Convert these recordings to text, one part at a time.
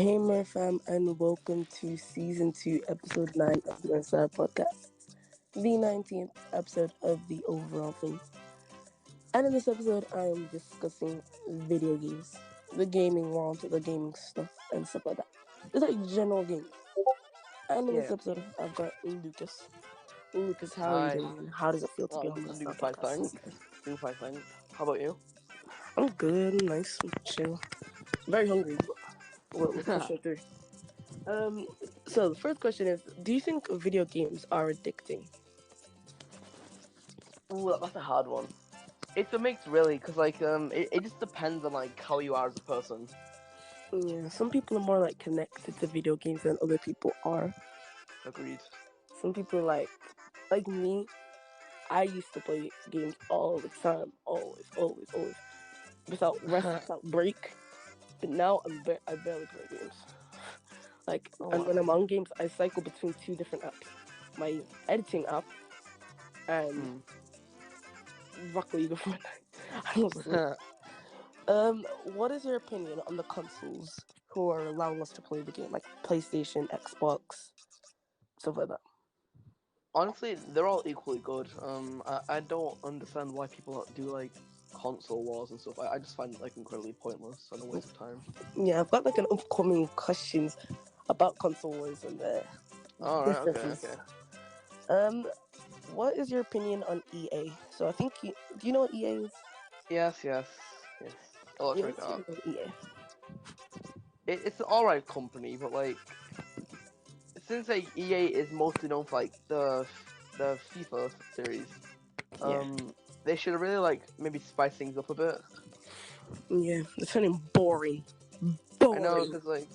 Hey, Fam, and welcome to Season 2, Episode 9 of the Inside Podcast, the 19th episode of the overall thing. And in this episode, I am discussing video games, the gaming world, the gaming stuff, and stuff like that. It's like general games. And in this Yeah. episode, I've got Lucas. Lucas, how are you Hi. doing? How does it feel to be on the I'm Inside doing fine, Podcast? thanks. Doing fine, thanks. How about you? I'm good, nice, chill. Very hungry, but we'll push it through. Um, so the first question is, do you think video games are addicting? Ooh, that's a hard one. It's a mix, really, because it just depends on how you are as a person. Yeah, some people are more like connected to video games than other people are. Agreed. Some people like me. I used to play games all the time, always, without rest, without break. But now I barely play games. Oh And when wow. I'm on games, I cycle between two different apps: my editing app and Hmm. Rocket League of Fortnite. Honestly. What is your opinion on the consoles who are allowing us to play the game, like PlayStation, Xbox, stuff like that? Honestly, they're all equally good. I don't understand why people do console wars and stuff. I just find it incredibly pointless and a waste of time. Yeah, I've got like an upcoming questions about consoles and the All right. Okay. differences. Okay. Um, what is your opinion on EA? So I think do you know what EA is? Yes. Yes. Yes. Yeah, Electronic what's your Arts. opinion on EA? It's an alright company, but since EA is mostly known for the FIFA series, Yeah, they should really maybe spice things up a bit. yeah, it's turning boring, I know boring. because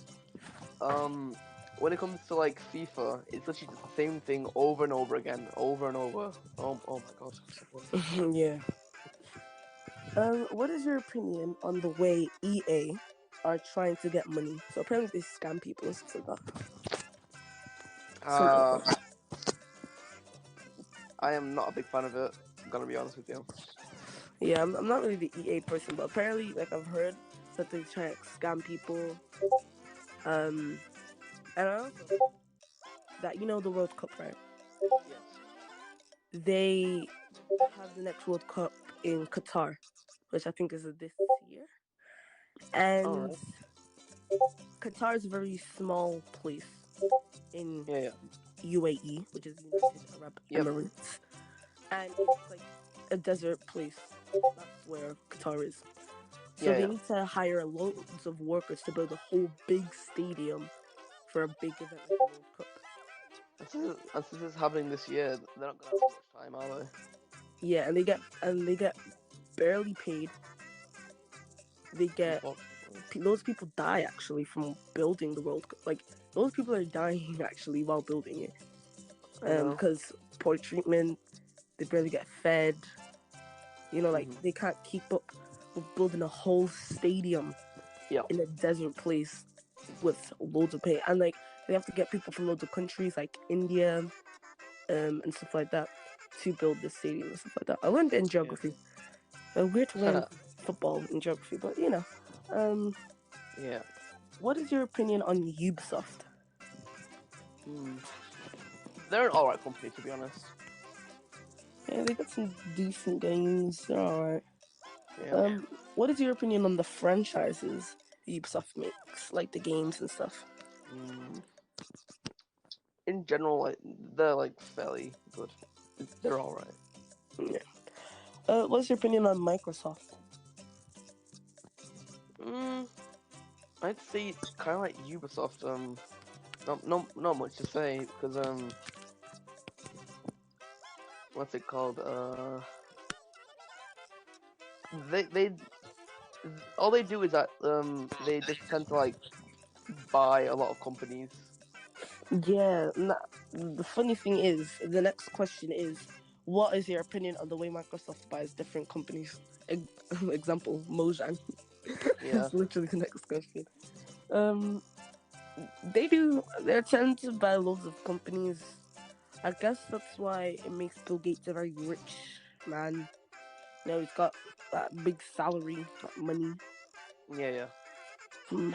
when it comes to FIFA, it's literally just the same thing over and over again, over and over. Oh my god. Yeah. What is your opinion on the way EA are trying to get money? So apparently they scam people and stuff like that. Something like Uh, that. I am not a big fan of it. I'm gonna be honest with you. Yeah, I'm not really the EA person, but apparently, like I've heard that they try to scam people. Um, and I also heard that the World Cup, right? Yes. They have the next World Cup in Qatar, which I think is this year. All And right. Qatar is a very small place in Yeah. Yeah. UAE, which is United Arab Yep. Emirates, and it's like a desert place. That's where Qatar is. So Yeah. they Yeah. need to hire loads of workers to build a whole big stadium for a big event like the World Cup. And since it's happening this year, they're not gonna have much time, are they? Yeah, and they get barely paid. They get Unfortunately. those people die actually from building the World Cup. Like those people are dying actually while building it. I know. Because poor treatment, they barely get fed. Like Mhm. they can't keep up with building a whole stadium Yeah. in a desert place with loads of pay, and like they have to get people from loads of countries like India, and stuff like that to build the stadium and stuff like that. I learned it in Yeah. geography. Weird to learn football in geography, but Um, Yeah. what is your opinion on Ubisoft? Hmm. They're an alright company, to be honest. Yeah, they got some decent games. They're alright. Yeah. What is your opinion on the franchises Ubisoft makes, like the games and stuff? Mm. In general, they're fairly good. They're alright. Yeah. What's your opinion on Microsoft? Mm. I'd say it's kind of like Ubisoft. Not much to say because what's it called? They all they do is that they just tend to buy a lot of companies. Yeah, the funny thing is, the next question is, what is your opinion on the way Microsoft buys different companies? Example, Mojang. Yeah. That's literally the next question. Um, they tend to buy loads of companies. I guess that's why it makes Bill Gates a very rich man. He's got that big salary, that money. Yeah. Yeah.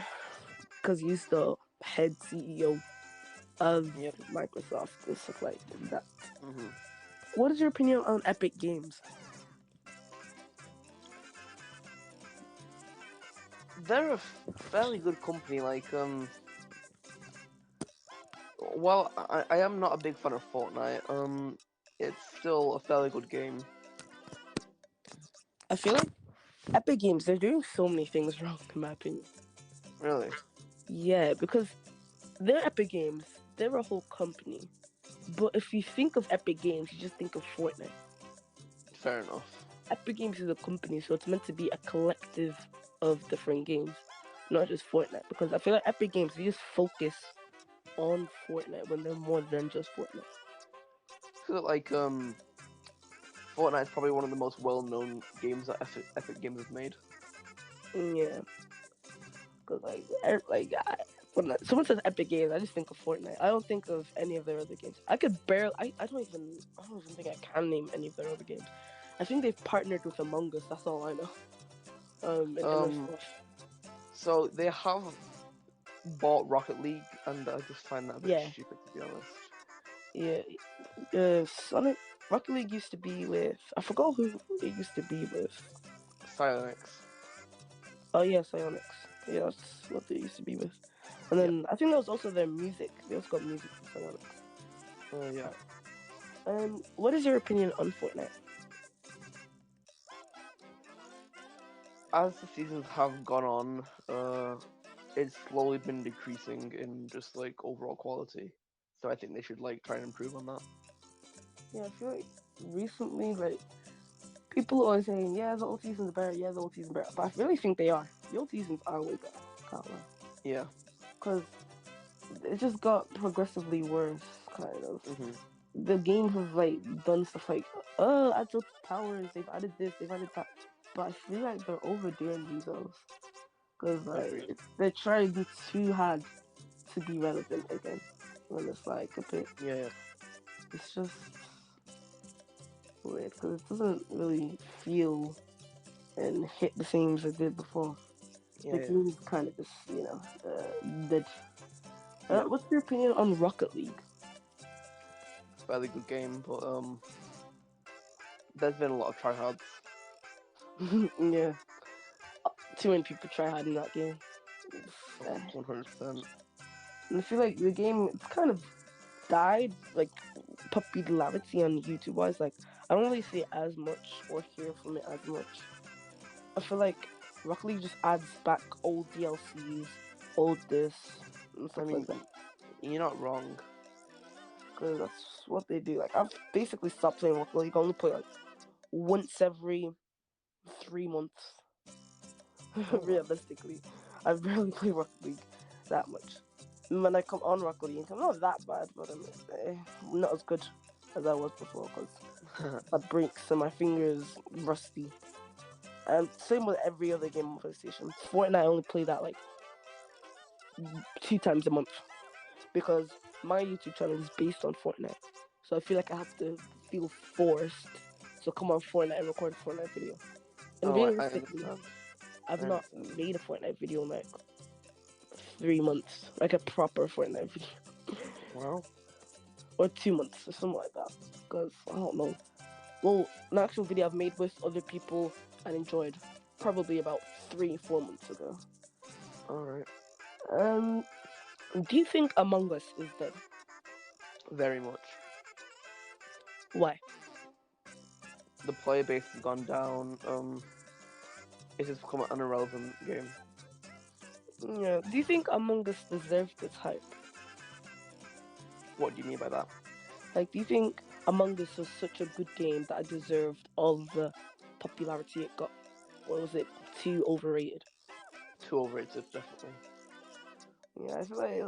Because because he's the head CEO of Yep. Microsoft and stuff like that. Mm-hmm. What is your opinion on Epic Games? They're a fairly good company. While I am not a big fan of Fortnite, it's still a fairly good game. I feel like Epic Games, they're doing so many things wrong, in my opinion. Really. Yeah, because they're Epic Games, they're a whole company. But if you think of Epic Games, you just think of Fortnite. Fair enough. Epic Games is a company, so it's meant to be a collective of different games, not just Fortnite. Because I feel like Epic Games, they just focus on Fortnite when they're more than just Fortnite. I feel Fortnite is probably one of the most well-known games that Epic Games have made. Yeah, because when someone says Epic Games, I just think of Fortnite. I don't think of any of their other games. I could barely. I don't even. I don't even think I can name any of their other games. I think they've partnered with Among Us. That's all I know. And other Um, stuff. so they have bought Rocket League, and I just find that a bit Yeah, stupid, to be honest. yeah. Sonic Rocket League used to be with. I forgot who it used to be with. Psyonix. Oh yeah, Psyonix. Yeah, that's what they used to be with. And Yep. then I think that was also their music. They also got music from Psyonix. Yeah. What is your opinion on Fortnite? As the seasons have gone on, it's slowly been decreasing in just like overall quality. So I think they should like try and improve on that. Yeah, I feel like recently, like people are always saying, "Yeah, the old season's better. Yeah, the old season's better." But I really think they are. The old seasons are way better. Can't lie, Yeah. because it just got progressively worse. Kind of. Mhm. The game have like done stuff like, add the towers. They've added this. They've added that. But I feel like they're overdoing themselves because Agreed. they're trying too hard to be relevant again. When it's like a bit, Yeah. it's just weird because it doesn't really feel and hit the same as it did before. Yeah. The Yeah. game is kind of just, dead. Yeah. What's your opinion on Rocket League? Fairly good game, but there's been a lot of tryhards. Yeah, too many people try hard in that game. Uh, 100%. and I feel like the game it's kind of died, like popularity on YouTube wise. Like I don't really see it as much or hear from it as much. I feel like Rocket League just adds back old DLCs, old this, and I stuff like mean, that. you're not wrong. Because that's what they do. Like I've basically stopped playing Rocket League. I only play like once every 3 months. Oh wow. Realistically, I barely play Rocket League that much. When I come on Rocket League, I'm not that bad, but I'm not as good as I was before because my brakes and my fingers rusty. And same with every other game on PlayStation. Fortnite, I only play that like 2 times a month because my YouTube channel is based on Fortnite. So I feel like I have to feel forced to come on Fortnite and record a Fortnite video. And Oh, I realistically, understand. I've I not understand. made a Fortnite video in like 3 months, like a proper Fortnite video, Well, or 2 months or something like that. Because I don't know. Well, an actual video I've made with other people and enjoyed probably about 3-4 months ago. all right. Um, do you think Among Us is dead? Very much. Why? The player base has gone down. It has become an irrelevant game. Yeah. Do you think Among Us deserved this hype? What do you mean by that? Like, do you think Among Us was such a good game that it deserved all the popularity it got? Or was it too overrated? Too overrated, definitely. Yeah, I feel like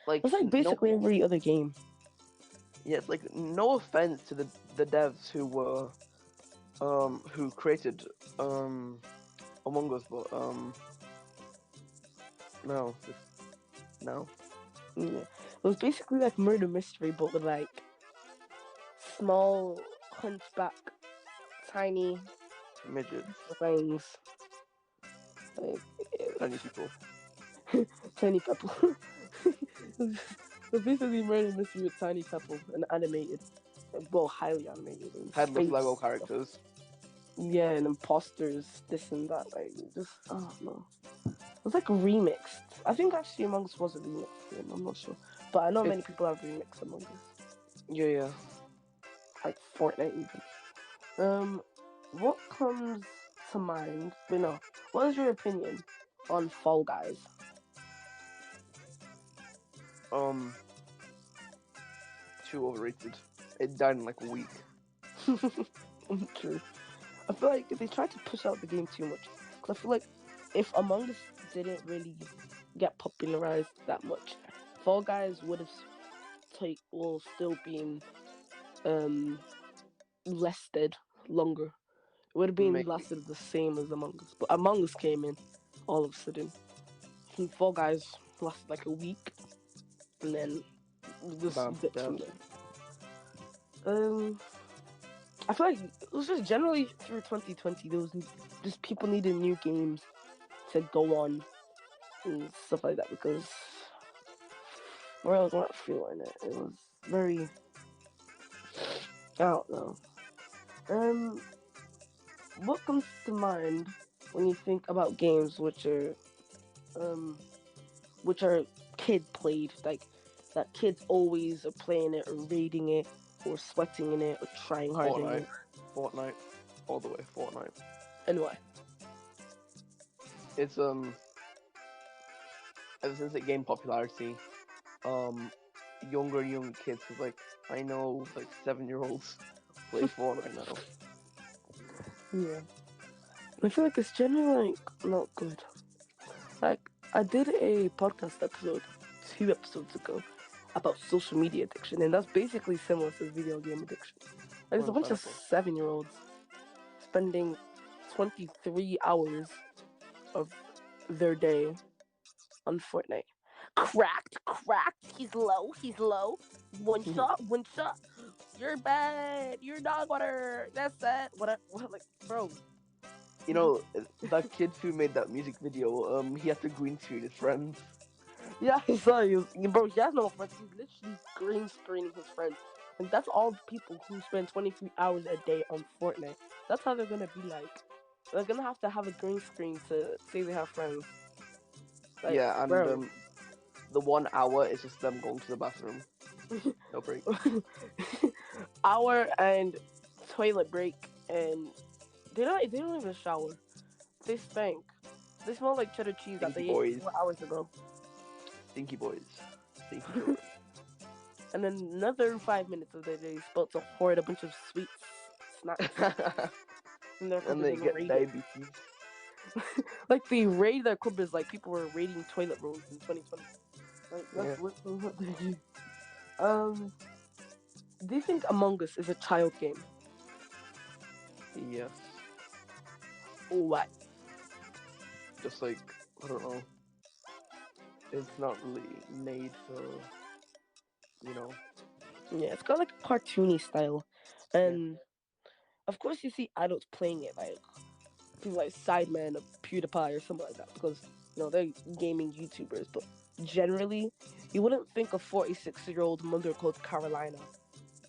Like it's like no, basically every other game. yeah, like no offense to the devs who created Among Us, but no, just no. Yeah. It was basically like murder mystery, but with like small, hunchback, tiny Midgets, things. Like, tiny people. Tiny Pebble. So basically, murder mystery with Tiny Pebble and animated, well, highly animated and Headless Lego space. characters. Yeah, and imposters, this and that. Like, just oh no, it was like remixed. I think actually Among Us was a remixed game. I'm not sure, but I know many It's people have remixed Among Us, yeah. like Fortnite even. What comes to mind? You know, what is your opinion on Fall Guys? Um, too overrated. It died in like a week. True. I feel like they tried to push out the game too much. Cause I feel like if Among Us didn't really get popularized that much, Fall Guys would have will still been um lasted longer. It would have been Maybe. lasted the same as Among Us, but Among Us came in all of a sudden. And Fall Guys lasted like a week, and then just Bam, dipped from dead. there. Um, I feel like it was just generally through 2020, there was just people needing new games to go on and stuff like that because world weren't feeling it. It was very, I don't know. Um, what comes to mind when you think about games um which are kid played, like that kids always are playing it or raiding it or sweating in it or trying hard in Fortnite. it? Fortnite. All the way. Fortnite. Anyway, It's ever since it gained popularity, um, younger and younger kids. Cause like I know like 7-year-olds play Fortnite now. yeah, I feel like it's generally like not good. Like I did a podcast episode 2 episodes ago about social media addiction, and that's basically similar to video game addiction. Like there's a bunch of Understandable. 7-year-olds spending 23 hours of their day on Fortnite. Cracked, cracked. He's low. He's low. One shot. One shot. You're bad. You're dog water. That's it. What? Like, bro. You know that kid who made that music video. He had to green screen his friends. Yeah, I saw you, bro. He has no friends. He's literally green screening his friends, and that's all the people who spend 23 hours a day on Fortnite. That's how they're gonna be like. They're gonna have a green screen to say they have friends. Like, Yeah, and bro. the 1 hour is just them going to the bathroom. No break. Hour and toilet break, and they don't even shower. They stink. They smell like cheddar cheese that Stinky they ate boys. 4 hours ago. Stinky boys. Stinky children. And then another 5 minutes of their day spent to hoard a bunch of sweets, snacks, in their And cupboard they and get raid it. diabetes. Like they raid their cupboards like people were raiding toilet rolls in 2020. Like Yeah. that's literally what they do. Um, do you think Among Us is a child game? Yes. Or what? Just like, I don't know. It's not really made for, you know. Yeah, it's got like a cartoony style, Yeah. and of course you see adults playing it, like people like Sideman or PewDiePie or something like that, because they're gaming YouTubers. But generally, you wouldn't think a 46-year-old mother called Carolina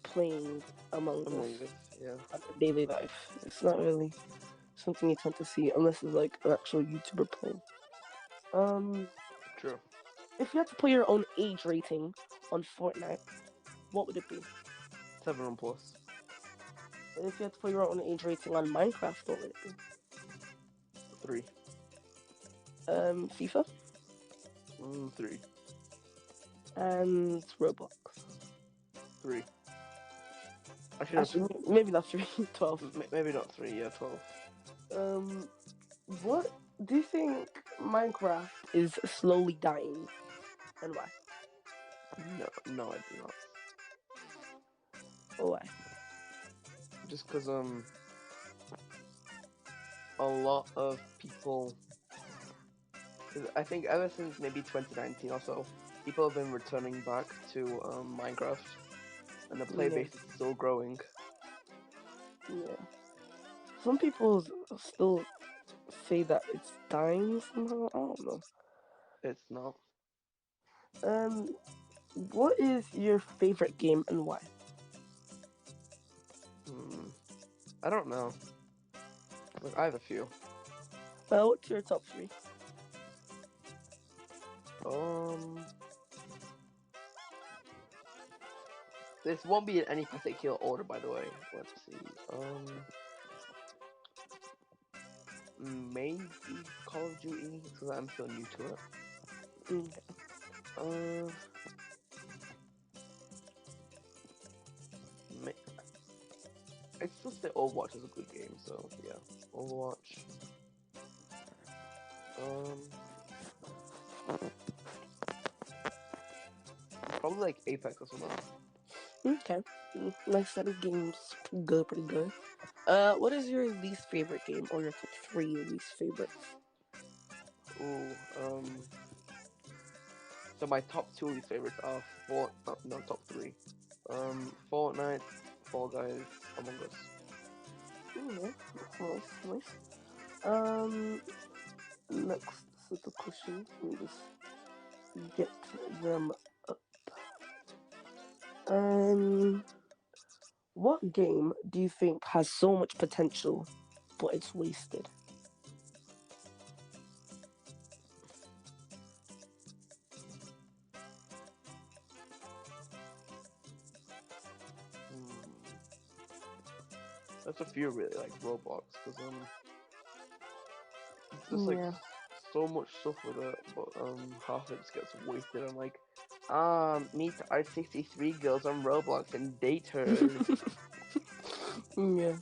playing Among Among Us Us. Yeah. in their daily life. It's not really something you tend to see unless it's like an actual YouTuber playing. Um, True. if you had to put your own age rating on Fortnite, what would it be? 7 plus. And if you had to put your own age rating on Minecraft, what would it be? 3. FIFA 3. and Roblox. 3. I should have. Actually, maybe not three, 12. Maybe not 3. Yeah, 12. Um, what do you think Minecraft is slowly dying, and why? No, no, I do not. Or why? Just because a lot of people. Cause I think ever since maybe 2019 or so, people have been returning back to Minecraft, and the player Yeah, base is still growing. yeah. Some people still say that it's dying somehow. I don't know. It's not. Um, what is your favorite game and why? Hmm. I don't know. Like I have a few. What's your top three? Um, this won't be in any particular order, by the way. Let's see. Maybe Call of Duty because I'm still new to it. Mm, Uh, may- I still say Overwatch is a good game, so yeah, Overwatch. Um, probably like Apex as well. okay. Nice set of games. Good, pretty good. What is your least favorite game or your top three least favorites? Ooh, so my top two least favorites are no, top three. Fortnite, Fall Guys, Among Us. Yeah, that's nice, nice. Um, next set of questions. Let me just get them up. Um, what game do you think has so much potential, but it's wasted? Hmm. That's a few really like Roblox because there's like Yeah. so much stuff with it, but half of it just gets wasted on like meet our 63 girls on Roblox and date her. Yeah.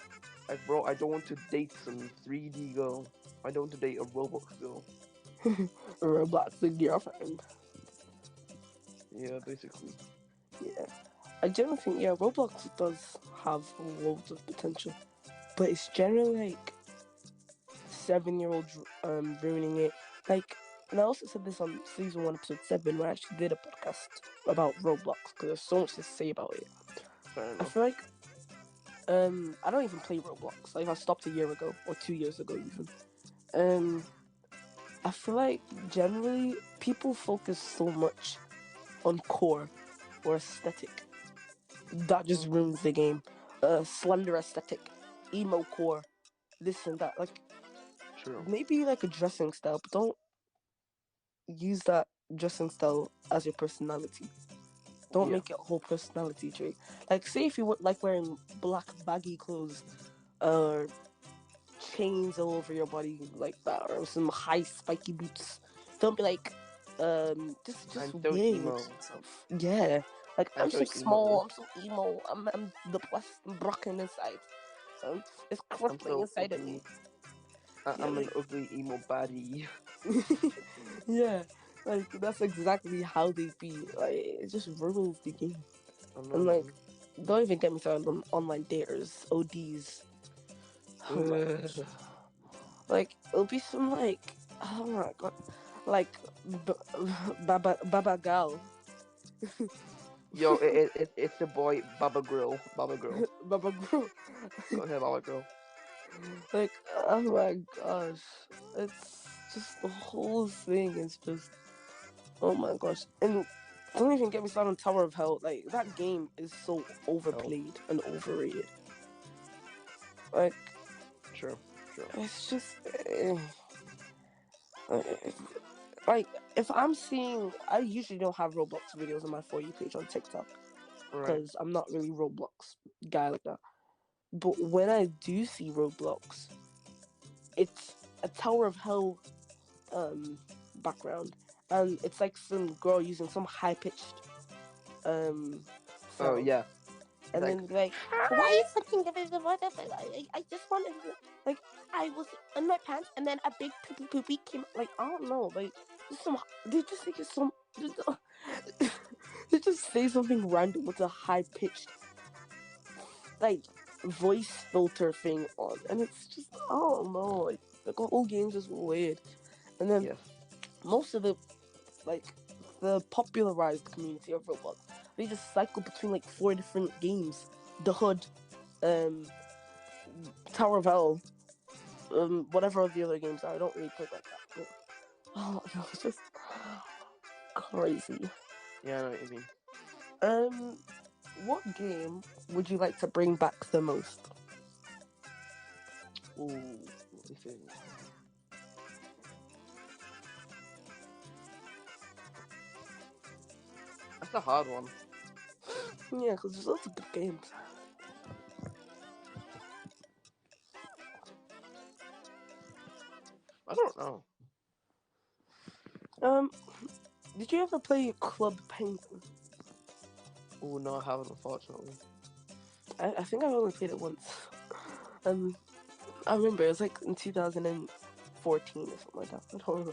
Like bro, I don't want to date some 3D girl. I don't want to date a Roblox girl. Roblox the girlfriend. Yeah, basically. Yeah. I generally think, yeah, Roblox does have loads of potential, but it's generally like 7-year-olds ruining it. Like, and I also said this on season 1, episode 7, where I actually did a podcast about Roblox because there's so much to say about it. Fair I enough. feel like I don't even play Roblox. Like I stopped a year ago or 2 years ago even. Um, I feel like generally people focus so much on core or aesthetic that just Mm-hmm. ruins the game. Slender aesthetic, emo core, this and that. Like True. maybe like a dressing style, but don't use that dressing style as your personality. Don't Yeah. make it a whole personality trait. Like say if you like wearing black baggy clothes or chains all over your body like that, or some high spiky boots. Don't be like just I'm so weird emo. stuff. Yeah. Like I'm I'm so so small, emo. I'm so emo, I'm depressed, I'm broken inside. It's I'm crippling so inside of me. ugly. Yeah, I'm an like ugly emo baddie. yeah, like that's exactly how they be. Like it just ruins the game. I know, And like, man. don't even get me started on online daters, ODs. Oh my gosh. Like it'll be some like oh my god, like Baba Gal, Yo, it's the boy Baba Grill. Baba Grill. Baba Girl. Go ahead, Baba Grill. Like oh my gosh, it's just the whole thing is just oh my gosh. And don't even get me started on Tower of Hell. Like that game is so Oh, overplayed and overrated. Like true, true. it's just uh, like if I'm seeing, I usually don't have Roblox videos on my For You page on TikTok Right. because I'm not really Roblox guy like that. But when I do see Roblox, it's a Tower of Hell background, and it's like some girl using some high pitched Oh sound, yeah. It's and like, then like, why are hi. you touching the water? I just wanted to, like I was in my pants, and then a big poopy poopy came. Like I don't know, like just some they just think it's some. They just say something random with a high pitched like voice filter thing on, and it's just I don't know, like the whole game's just weird. And then Yes. most of the like the popularized community of Roblox, they just cycle between like 4 different games: the Hood, um, Tower of Hell, whatever the other games are. I don't really play like that. But, oh, no, it's just crazy. Yeah, I know what you mean. Um, what game would you like to bring back the most? Ooh, let me think. That's a hard one. Yeah, because there's lots of good games. I don't know. Um, did you ever play Club Penguin? Oh no, I haven't, unfortunately. I think I've only played it once. Um, I remember it was like in 2014 or something like that. I don't remember.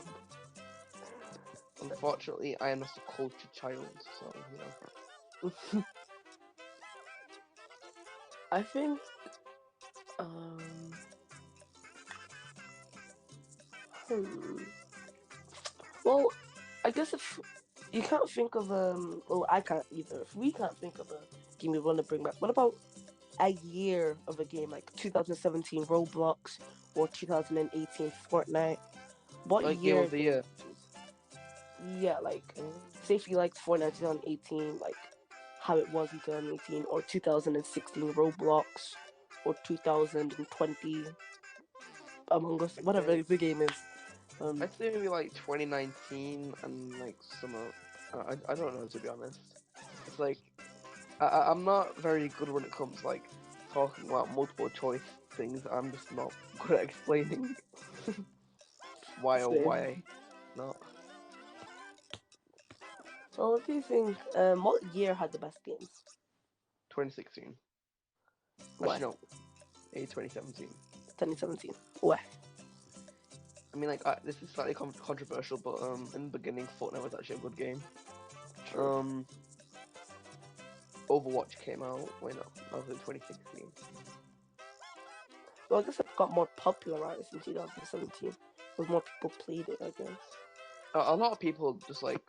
Unfortunately, I am just a cultured child, so you know. I think um hmm. Well, I guess if you can't think of well, I can't either. If we can't think of a game we want to bring back, what about a year of a game like 2017 Roblox or 2018 Fortnite? What Like game year of the game would year. you choose? Yeah, like Mm, say if you liked Fortnite 2018, like how it was in 2018, or 2016 Roblox, or 2020 Among Us, whatever okay. the game is. Um, I'd say maybe like 2019 and like summer. I don't know, to be honest. It's like I'm not very good when it comes like talking about multiple choice things. I'm just not good at explaining why or Same. why not. Well, what do you think? What year had the best games? 2016. Why? Actually, no, maybe 2017. 2017. Why? I mean, like this is slightly controversial, but in the beginning, Fortnite was actually a good game. True. Um, Overwatch came out. Wait, no, that was in 2016. Well, I guess it got more popularized in 2017 because more people played it. I guess. A lot of people just like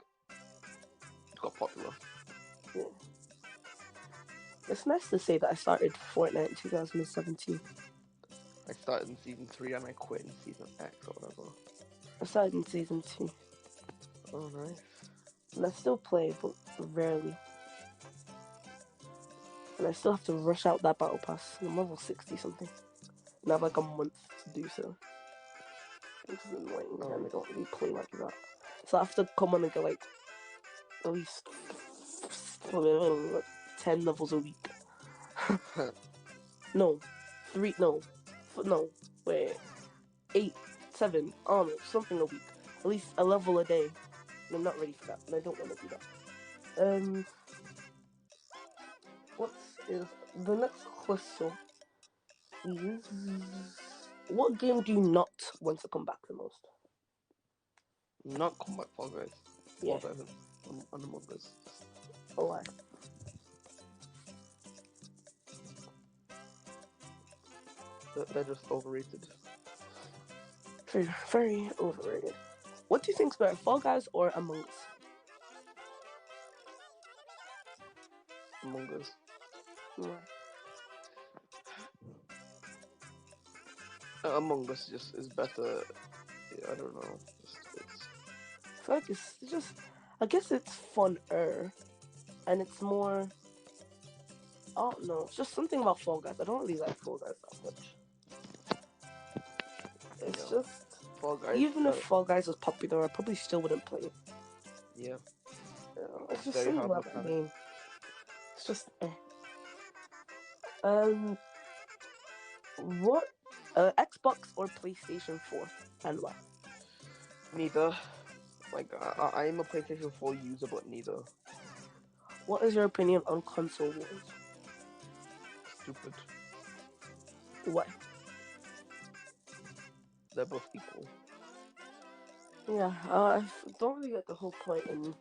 got popular. Yeah. It's nice to say that I started Fortnite in 2017. I started in season 3 and I quit in season X or whatever. I started in season 2, Oh, nice. and I still play, but rarely. And I still have to rush out that battle pass. I'm level 60 something, and I have like a month to do so, which is annoying. And I Um, don't really play like that, so I have to come on and get like at least 10 levels a week. No, three. No, no. Wait, 8, 7. I don't know, something a week. At least a level a day. And I'm not ready for that, and I don't want to do that. Um, what is the next question? Is what game do you not want to come back the most? not Combat Fall Guys. Fall Yeah, Guys and Among Us. Just, oh why? they're just overrated. Very, very overrated. What do you think's better, Fall Guys or Among Us? Among Us. Why? Among Us just is better. I don't know. Just it's I feel like it's just. I guess it's funner and it's more. Oh no, it's just something about Fall Guys. I don't really like Fall Guys that much. It's yeah. just Fall Guys. even if Fall Guys was popular, I probably still wouldn't play it. Yeah. It's just Very something hard about that mechanics. game. It's just um, what? Xbox or PlayStation 4, and why? Neither. Like I am a PlayStation 4 user, but neither. What is your opinion on console wars? Stupid. Why? They're both equal. Yeah, I don't really get the whole point in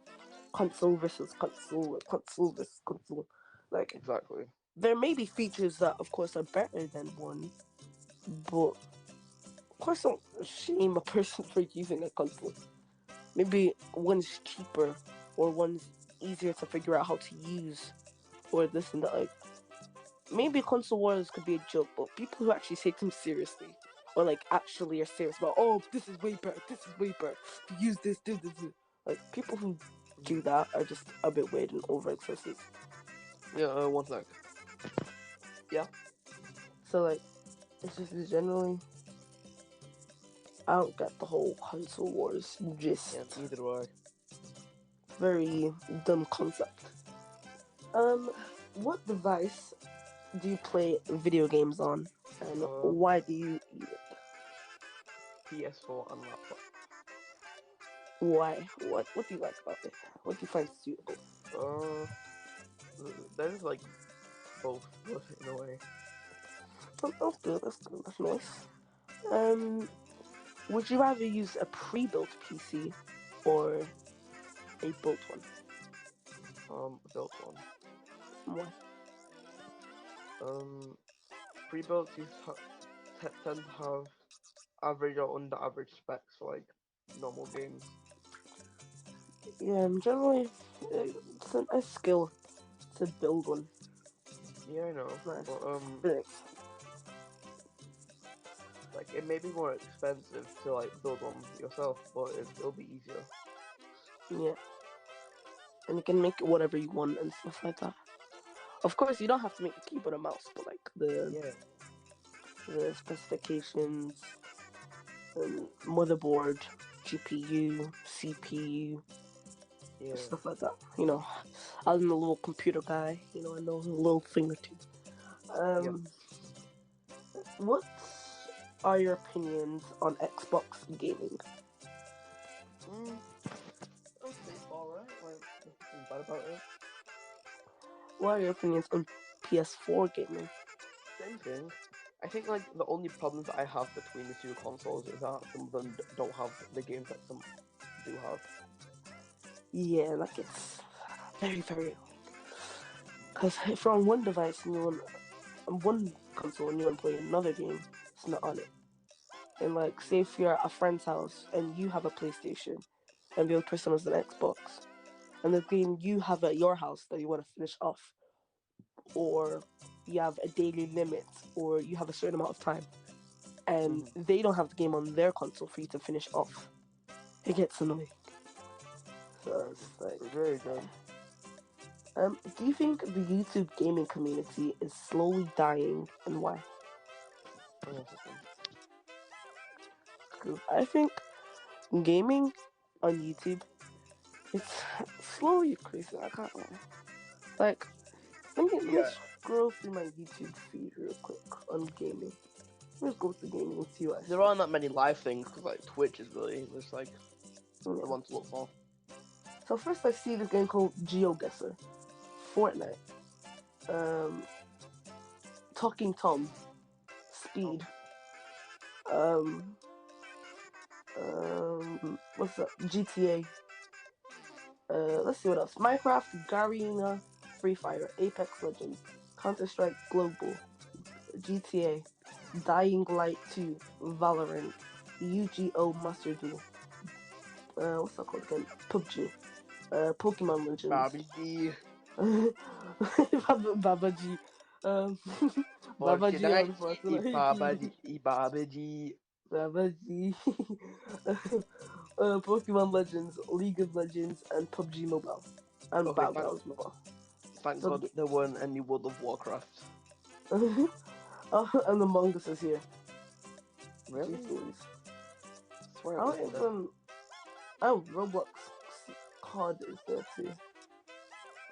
console versus console, console versus console. Like, Exactly. there may be features that, of course, are better than one, but of course, don't shame a person for using a console. Maybe one's cheaper or one's easier to figure out how to use or this and that. Like, maybe console wars could be a joke, but people who actually take them seriously or like actually are serious about, oh, this is way better, this is way better. Use this, do this, do. Like people who do that are just a bit weird and over excessive. Yeah, 1 sec. Yeah. So like, it's just generally, I don't get the whole console wars. Yeah, Just neither do I. very dumb concept. Um, what device do you play video games on, and Uh, why do you use it? PS4 and laptop. Why? What do you like about it? What do you find suitable? Uh, they're just like both good in a way. Oh, that's good. That's good. That's nice. Um, would you rather use a pre-built PC or a built one? Built one. Why? Um, pre-built tend to have average or under average specs for like normal games. Yeah, generally, it's a nice skill to build one. Yeah, I know, Nice but experience. like it may be more expensive to like build one yourself, but it'll be easier. Yeah, and you can make it whatever you want and stuff like that. Of course, you don't have to make a keyboard and mouse, but like Yeah, the specifications, motherboard, GPU, CPU, yeah, stuff like that. You know, I'm a little computer guy. You know, I know a little thing or two. yeah. Um, what are your opinions on Xbox gaming? Mm, I'd say it's alright. Like nothing bad about it. What are your opinions on PS4 gaming? Same thing. I think like the only problems I have between the two consoles is that some of them don't have the games that some do have. Yeah, like it's very, very. Because if you're on one device and you're on one console and you want to play another game, it's not on it. And like, say if you're at a friend's house and you have a PlayStation and the other person has an Xbox, and the game you have at your house that you want to finish off, or you have a daily limit, or you have a certain amount of time, and Hmm. they don't have the game on their console for you to finish off, it gets annoying. So Right. it's like, Very good. do you think the YouTube gaming community is slowly dying, and why? 1 second. Because I think gaming on YouTube, it's slowly increasing. I can't lie. Like, let me Yeah, scroll through my YouTube feed real quick on gaming. Let's go to gaming and see what I there see. aren't that many live things because like Twitch is really just like the Yeah. one to look for. So first I see this game called GeoGuessr, Fortnite, um, Talking Tom, Oh, Speed, um, what's that? GTA. Let's see what else. Minecraft, Garena, Free Fire, Apex Legends, Counter Strike Global, GTA, Dying Light 2, Valorant, UGO Master Duel. What's that called again? PUBG. Pokemon Legends. Bobby G. Babaji. Um, Babaji Fortnite, on Fortnite. Bobby G. Babaji. Pokemon Legends, League of Legends, and PUBG Mobile. And Okay, thank Battlegrounds Mobile. thank So God there weren't any World of Warcraft. and Among Us is here. Jeez Really? Louise. Swear I it don't wasn't there. even. Oh, Roblox COD is there too.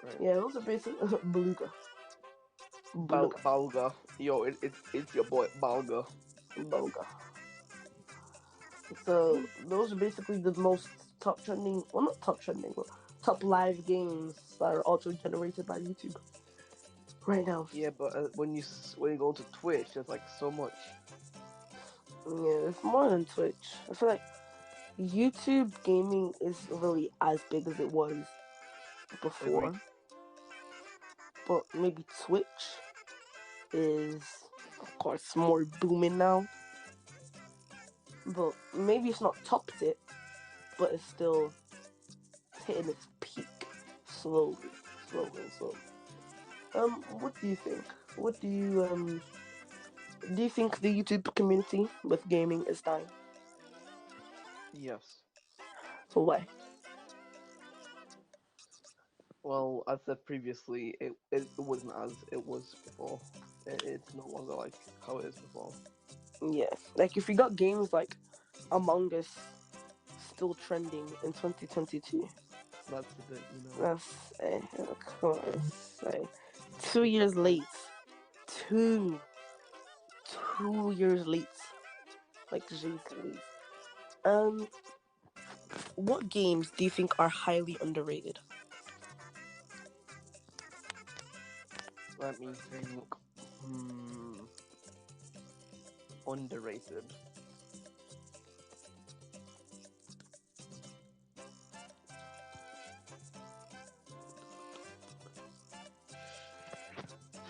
Right. Yeah, those are basic. Beluga. Beluga. Balga. Yo, it's your boy Balga. Beluga. So those are basically the most top trending. Well, not top trending, but top live games that are also generated by YouTube right now. Yeah, but when you go to Twitch, there's like so much. Yeah, it's more than Twitch. I feel like YouTube gaming is really as big as it was Agreed. before, but maybe Twitch is, of course, more booming now. But maybe it's not topped it, but it's still hitting its peak slowly, slowly, and slowly. What do you think? What do you think the YouTube community with gaming is dying? Yes. Why? Well, as said previously, it wasn't as it was before. It's no longer like how it is before. Yeah, like if you got games like Among Us still trending in 2022, That's a bit, you know. that's come on, say 2 years late, two 2 years late, like jeez Louise. Um, what games do you think are highly underrated? Let me think. Hmm, underrated.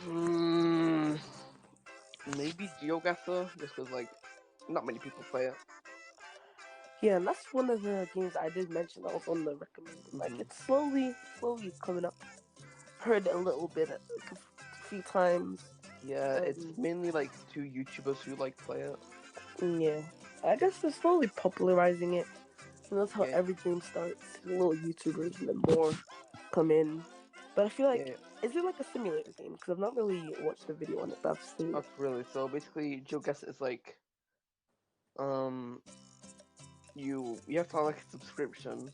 Hmm, maybe GeoGuessr, just because like not many people play it. Yeah, and that's one of the games I did mention that was on the recommended. Like Hmm. it's slowly coming up. Heard it a little bit, like a few times. Yeah, it's Um, mainly like two YouTubers who like play it. yeah, I guess they're slowly popularizing it. And that's how Yeah, every game starts. Little YouTubers and then more come in. But I feel like, yeah, is it like a simulator game? Because I've not really watched a video on it, but I've seen it. not really. So basically, GeoGuessr is like um you have to have like a subscription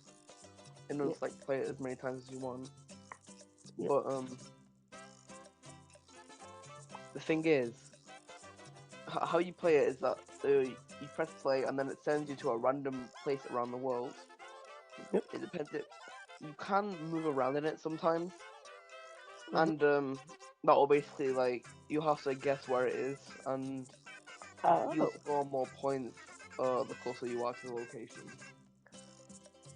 in order Yeah, to like play it as many times as you want. yeah. But the thing is, how you play it is that you press play and then it sends you to a random place around the world. Yep. It depends. You can move around in it sometimes, Mm-hmm. and that will basically like you have to guess where it is, and you'll Oh. score more points the closer you are to the location.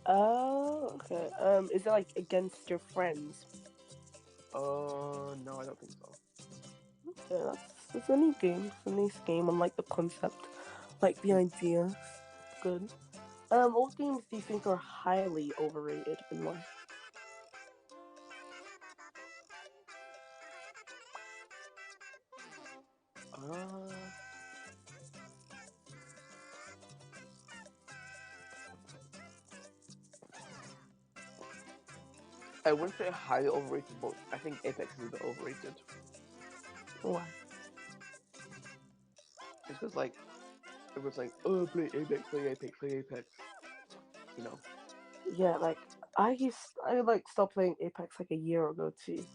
Oh, okay. Is it like against your friends? No, I don't think so. Yeah, that's a new game. It's a nice game. I like the concept, like the idea. It's good. What games do you think are highly overrated in life? Uh, I wouldn't say highly overrated, but I think Apex is a bit overrated. Why? Just because like everyone's like, oh, play Apex, play Apex, play Apex. You know? Yeah, like I like stopped playing Apex like a year ago too.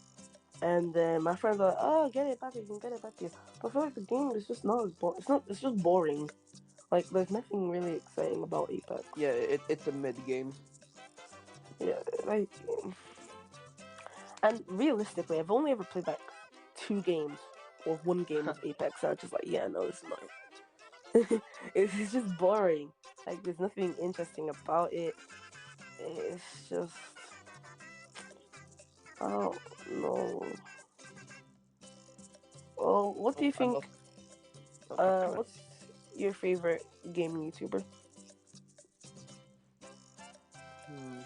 And then my friends are like, "Oh, get it back! You can get it back here." But I feel like the game is just not as boring. It's not. It's just boring. Like there's nothing really exciting about Apex. Yeah, it's a mid game. Yeah, like, and realistically, I've only ever played like 2 games or 1 game of Apex. And I'm just like, yeah, no, this is not it. It's just boring. Like there's nothing interesting about it. It's just, I don't know. Well, what do Oh, you and think? also, oh, carry on. What's your favorite gaming YouTuber? Hmm.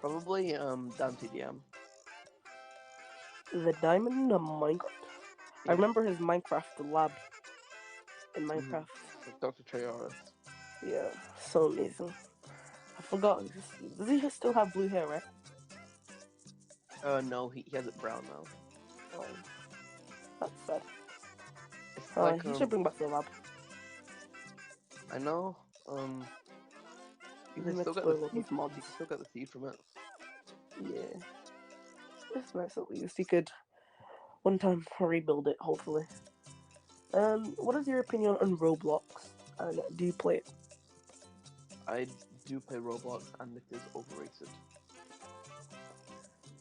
Probably Dan TDM. The Diamond of Minecraft. I Yeah. remember his Minecraft lab in Mm-hmm. Minecraft. Like Dr. Trayaurus. Yeah, so amazing. I forgot. Does he still have blue hair, right? No, he has it brown now. Oh, that's sad. It's like He should bring back the lab. I know you can still get the Explore all seed. those You mods. can still get the seed from it. Yeah, it's nice at least. He could one time rebuild it, hopefully. What is your opinion on Roblox? And do you play it? I do play Roblox, and it is overrated.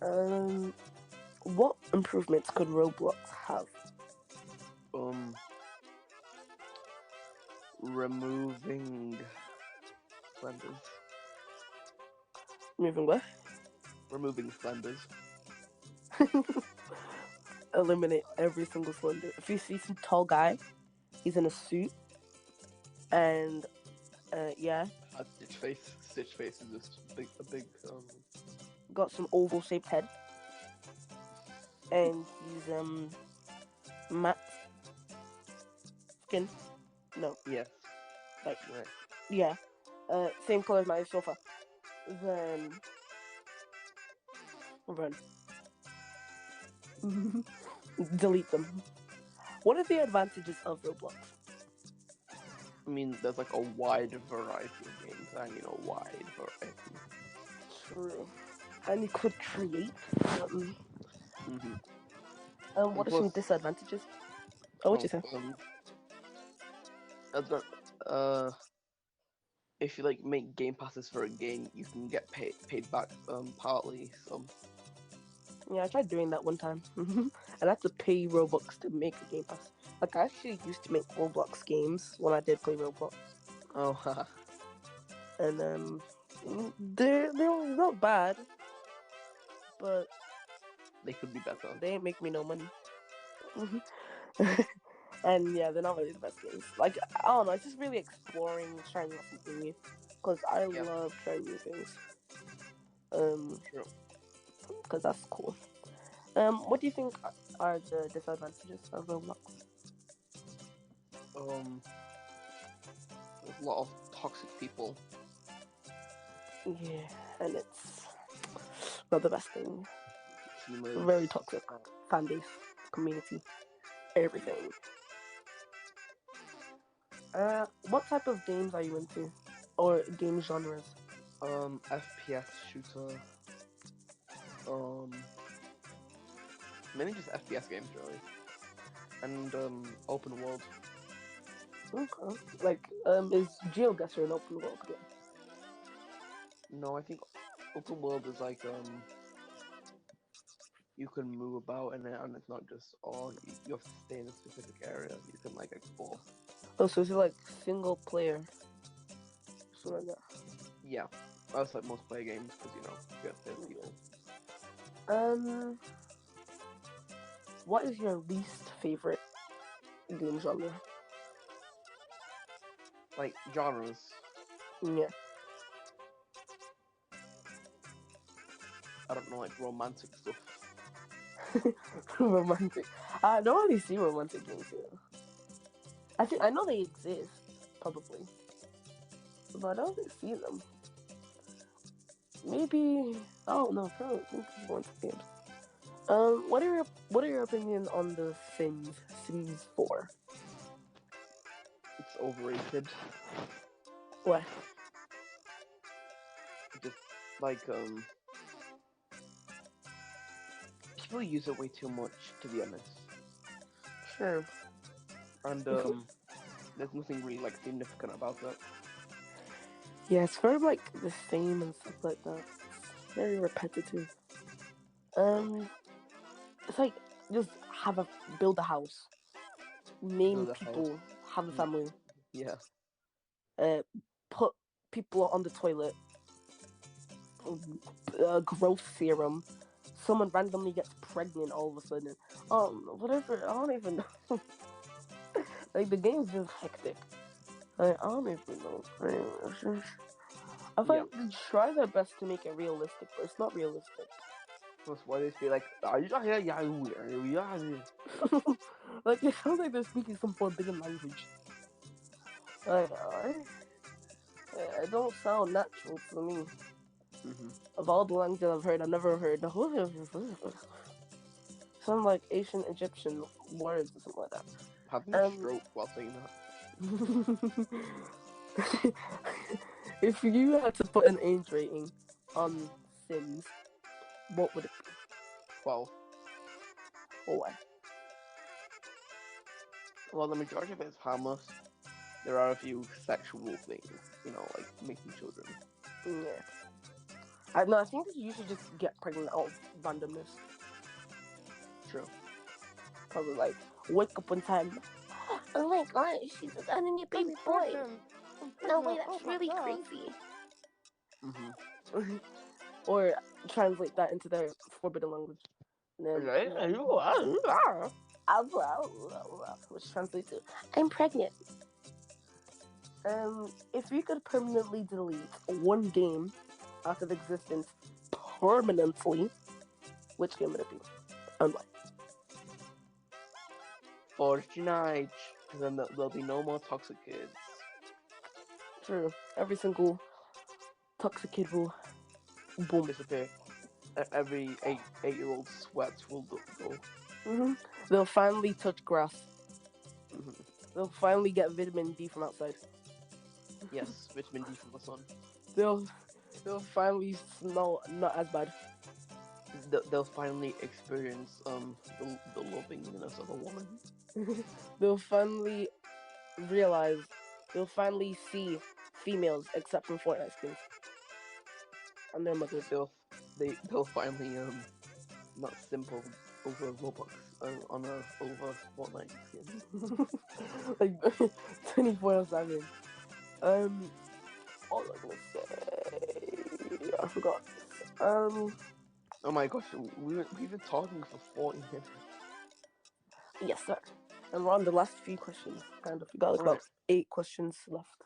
Um, what improvements could Roblox have? Um, removing slenders. Moving where? Removing slenders. Eliminate every single slender. If you see some tall guy, he's in a suit, and yeah, Had Stitch Face. Stitch Face is just a big got some oval shaped head, and he's matte skin. No, yes. like Right. yeah. same color as my sofa, then run. Delete them. What are the advantages of Roblox? I mean, there's like a wide variety of games, and wide variety. True. And you could create. Mm-hmm. And What are some plus, disadvantages? Oh, what you oh, say? advan- uh, if you like make game passes for a game, you can get paid back partly. So Yeah, I tried doing that one time. And I had to pay Robux to make a game pass. Like, I actually used to make Roblox games when I did play Roblox. oh, haha, And they're not bad, but they could be better. they ain't make me no money. And yeah, they're not really the best games. Like, I don't know, it's just really exploring, trying out something new. Because I Yeah, love trying new things. true. Because that's cool. What do you think are the disadvantages of Roblox? There's a lot of toxic people. Yeah, and it's not the best thing. Teamers. Very toxic fan base, community, everything. What type of games are you into, or game genres? FPS shooter. Mainly just FPS games really, and open world. Okay. Like, is GeoGuessr an open world game? No, I think open world is like you can move about in it, and it's not just you have to stay in a specific area. You can like explore. Oh, so is it like single player? Something like Yeah, that's like multiplayer games because you get to play with people. that. What is your least favorite game genre? Like genres. Yeah. I don't know, like romantic stuff. Romantic. I don't really see romantic games here. I know they exist, probably, but I don't really see them. Maybe I don't know. I don't think it's romantic games. What are your opinions on the Sims 4? It's overrated. What? Just like people use it way too much, to be honest. Sure. And there's nothing really like significant about it. Yeah, it's very like the same and stuff like that. It's very repetitive. Um, it's like just build a house, name Build a house. people, have a family, Yeah. put people on the toilet, growth serum. Someone randomly gets pregnant all of a sudden. Whatever. I don't even know. Like, the game's just hectic. Like, I don't even know. I Yeah. think they try their best to make it realistic, but it's not realistic. That's why they say like, are you here? Yeah, Like, it sounds like they're speaking some forbidden language. It don't sound natural to me. Mm-hmm. Of all the languages I've heard, I've never heard sound like ancient Egyptian words or something like that. Having a stroke while saying that. If you had to put an age rating on Sims, what would it be? 12. Or why? Well, the majority of it is harmless. There are a few sexual things, like making children. Yeah. I think that you should just get pregnant out of randomness. True. Probably like wake up one time. Oh my god, she's a new baby boy. No way, that's really crazy. Mm-hmm. Or translate that into their forbidden language. And then, which translates to I'm pregnant. If you could permanently delete one game out of existence permanently, which game would it be? And why? Fortnite, because then there'll be no more toxic kids. True. Every single toxic kid will boom. Disappear. Every 8-year-old sweat will go. They'll finally touch grass. Hmm. They'll finally get vitamin D from outside. Yes, vitamin D from the sun. They'll they'll finally smell not as bad. They'll finally experience the lovingness of a woman. They'll finally realize. They'll finally see females except from Fortnite skins and their mothers. They'll finally not simple over Robux on a over Fortnite skin. Like 24/7. Um, what was I gonna say? I forgot. Um, Oh my gosh, we've been talking for 40 minutes. yes, sir. And we're on the last few questions. Kind of. We got like about Right. 8 questions left,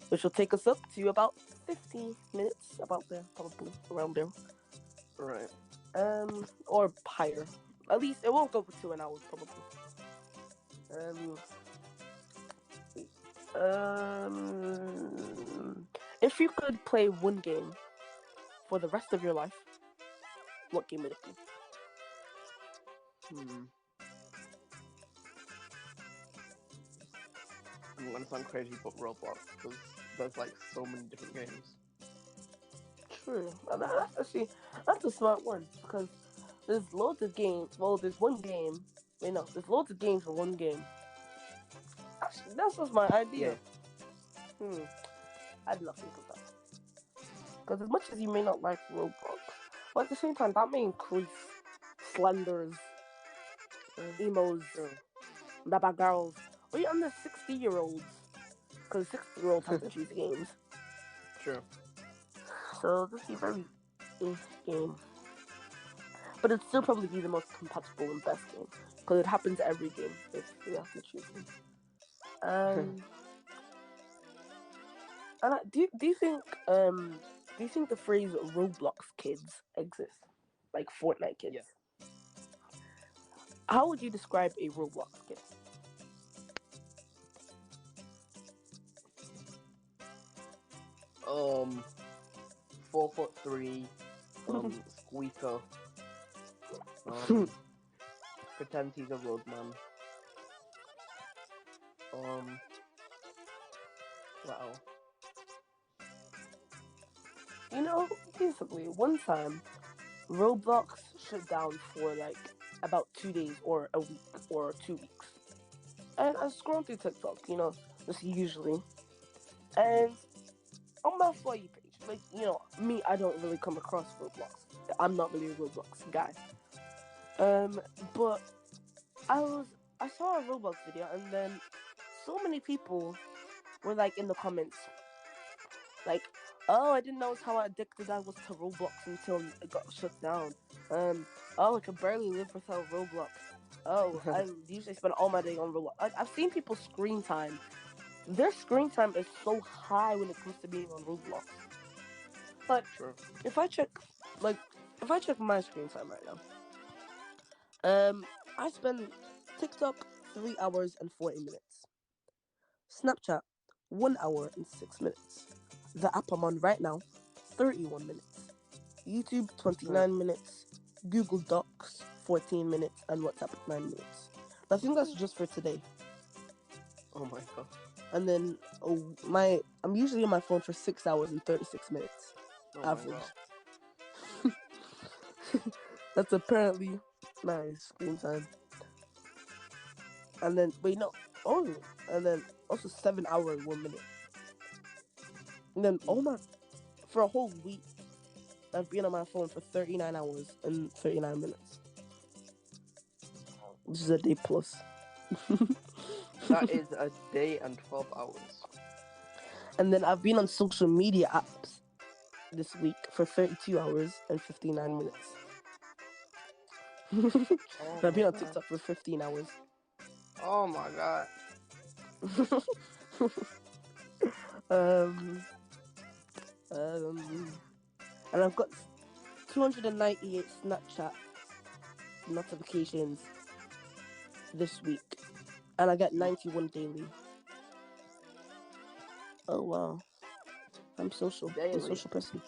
which will take us up to about 50 minutes, about there, probably around there. Right. Or higher. At least it won't go to an hour, probably. If you could play one game for the rest of your life, what game would it be? I'm gonna sound crazy, but Roblox, because there's like so many different games. True. Actually, that's a smart one because there's loads of games. Well, there's one game. There's loads of games for one game. Actually, that's just my idea. Yeah. I did not think of that. Because as much as you may not like Roblox, but at the same time, that may increase slanders, emos, baba girls, or even the 60-year-olds. Because 60-year-olds have to choose games. True. So this is a very game. But it'd still probably be the most compatible and best game. Because it happens every game if you have to choose one. And do you think the phrase Roblox kids exists? Like Fortnite kids? Yeah. How would you describe a Roblox kid? 4'3", squeaker, pretends he's a roadman. Wow. Basically, one time, Roblox shut down for like about 2 days or a week or 2 weeks. And I scroll through TikTok, just usually. And on my For You page, like, me, I don't really come across Roblox. I'm not really a Roblox guy. But I saw a Roblox video, and then so many people were like in the comments, like, oh, I didn't know how addicted I was to Roblox until it got shut down. Oh, I could barely live without Roblox. Oh, I usually spend all my day on Roblox. I've seen people's screen time. Their screen time is so high when it comes to being on Roblox. Like, True. if I check my screen time right now, I spend TikTok 3 hours and 40 minutes. Snapchat 1 hour and 6 minutes. The app I'm on right now 31 minutes. YouTube 29 minutes. Google Docs 14 minutes, and WhatsApp 9 minutes. I think that's just for today. Oh my god. And then I'm usually on my phone for 6 hours and 36 minutes. Oh Average. My god. That's apparently my screen time. And then and then also 7 hours and 1 minute. And then for a whole week, I've been on my phone for 39 hours and 39 minutes. This is a day plus. That is a day and 12 hours. And then I've been on social media apps this week for 32 hours and 59 minutes. I've been on TikTok for 15 hours. Oh my god. And I've got 298 Snapchat notifications this week, and I get 91 daily. Oh wow. I'm social. I'm a Daily. social person.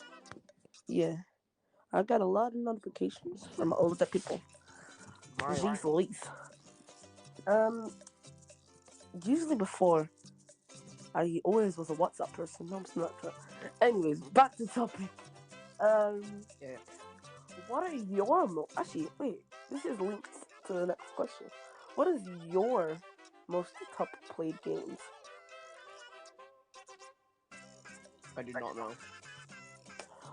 Yeah. I got a lot of notifications from older people. My Jeez life. Louise. Um, usually before, I always was a WhatsApp person. Now I'm Snapchat. Anyways, back to topic. Um, Yeah. what are your actually? Wait, this is linked to the next question. What is your most top played games? I do not know.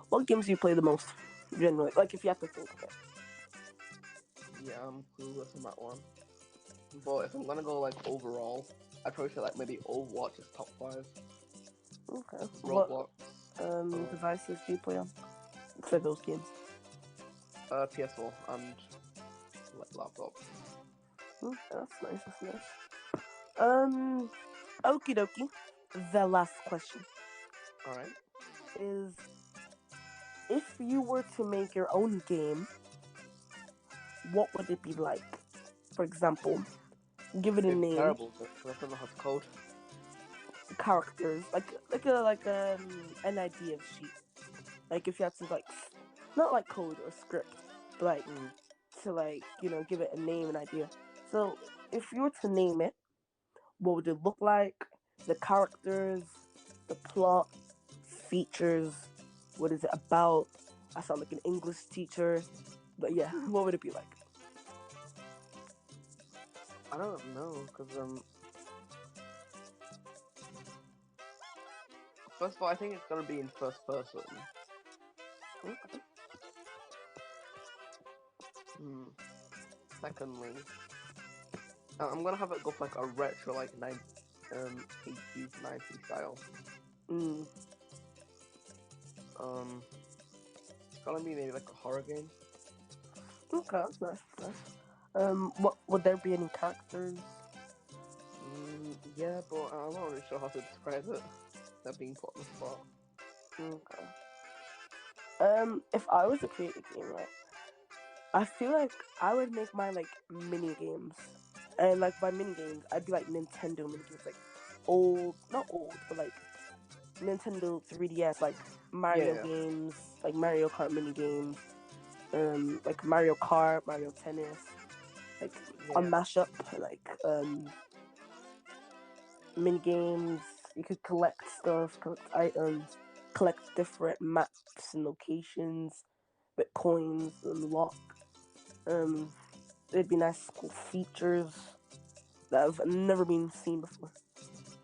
What games do you play the most? Generally, like if you have to think of it. Yeah, I'm clueless on that one. But if I'm gonna go like overall, I'd probably say like maybe Overwatch is top 5. Okay. What Roblox, devices do you play on for those games? PS4 and laptop. Okay, that's nice. That's nice. Okie dokie. The last question All right. is: if you were to make your own game, what would it be like? For example, give it a It'd be name, terrible because I don't know how to code. characters, an idea sheet. Like if you had to not like code or script, but like Mm. to give it a name, an idea. So if you were to name it, what would it look like? The characters, the plot, features. What is it about? I sound like an English teacher, but yeah, what would it be like? I don't know because first of all, I think it's gonna be in first person. Okay. Hmm. Secondly, I'm gonna have it go for like a retro like 80s 90s style. Mm. It's gonna be maybe like a horror game. Okay, that's nice. Nice. What would there be any characters? Yeah, but I'm not really sure how to describe it. They're being put on the spot. Okay. If I was to create a game, right, I feel like I would make my mini games, and like by mini games, I'd be like Nintendo mini games, like old, not old, but like Nintendo 3DS, like Mario Yeah, games, like Mario Kart mini games, like Mario Kart, Mario Tennis, like a yeah, mashup, like mini games. You could collect stuff, collect items, collect different maps and locations with coins unlock. Um, it'd be nice, cool features that have never been seen before.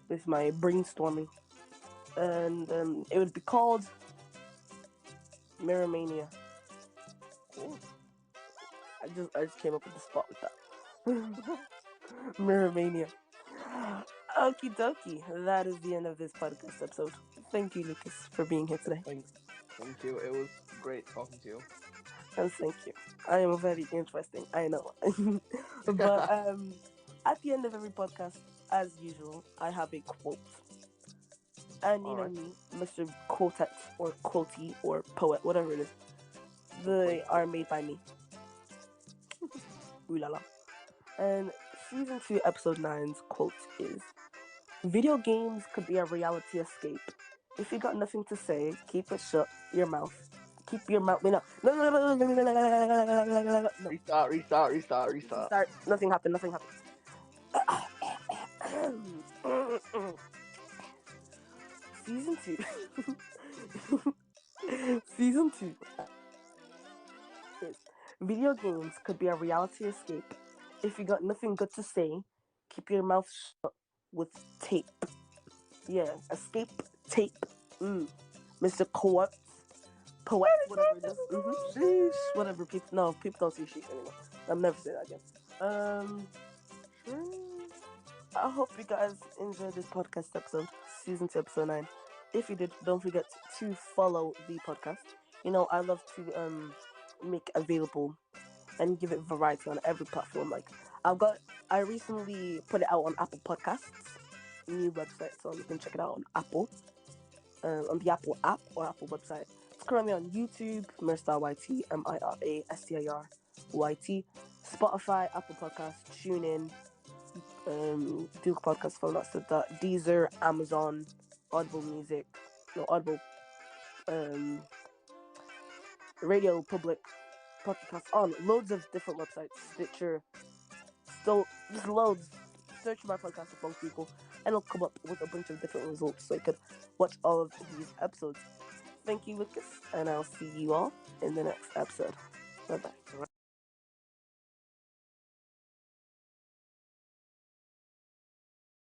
With my brainstorming, and it would be called Mirror Mania. cool. I just came up with the spot with that. Mirror Mania. Okie dokie. That is the end of this podcast episode. Thank you, Lucas, for being here today. Thank you. It was great talking to you. And thank you. I am very interesting, I know. But at the end of every podcast, as usual, I have a quote. And you All know right. me, Mr. Quotet or Quotey or Poet, whatever it is. They are made by me. Ooh la la. And season 2, episode 9's quote is: video games could be a reality escape. If you got nothing to say, keep it shut. Your mouth. Keep your mouth. Wait, no. No. Restart. Start. Nothing happened. Nothing happened. Season 2. Season 2 is: video games could be a reality escape. If you got nothing good to say, keep your mouth shut with tape. Yeah, escape tape. Mr. Poet, whatever it is. Sheesh, whatever people. No, people don't see sheesh anymore. I'll never say that again. I hope you guys enjoyed this podcast episode, season 2, episode 9. If you did, don't forget to follow the podcast. You know, I love to make available and give it variety on every platform. Like I recently put it out on Apple Podcasts, new website, so you can check it out on Apple, on the Apple app or Apple website. It's currently on YouTube, Mirstar YT, MIRASTIR YT, Spotify, Apple Podcasts, TuneIn, Google Podcasts, Phone Deezer, Amazon, Audible Music. Audible, Radio Public, podcast on loads of different websites, Stitcher, still just loads. Search my podcast with Funk People, and it'll come up with a bunch of different results, so you could watch all of these episodes. Thank you, Lucas, and I'll see you all in the next episode. Bye bye. All right.